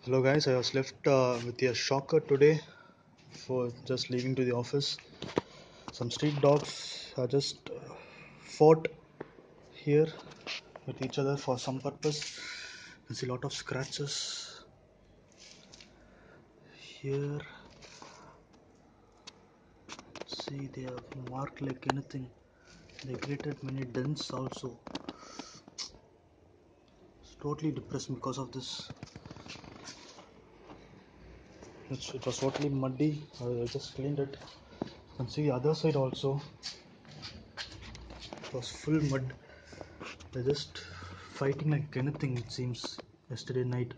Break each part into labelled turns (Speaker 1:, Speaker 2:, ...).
Speaker 1: Hello guys, I was left with a shocker today for just leaving to the office. Some street dogs are just fought here with each other for some purpose. You can see a lot of scratches here. See, they are marked like anything. They created many dents also. It's totally depressed because of this. It was totally muddy. I just cleaned it. You can see the other side also. It was full mud. They're just fighting like anything, it seems, yesterday night.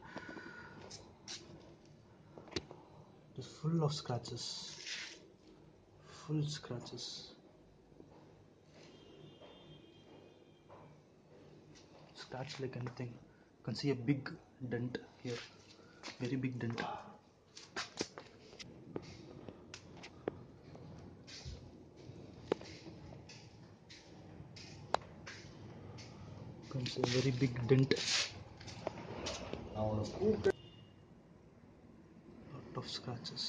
Speaker 1: It's full of scratches. Full scratches. Scratch like anything. You can see a big dent here. Very big dent. You can see a very big dent. Lot of scratches.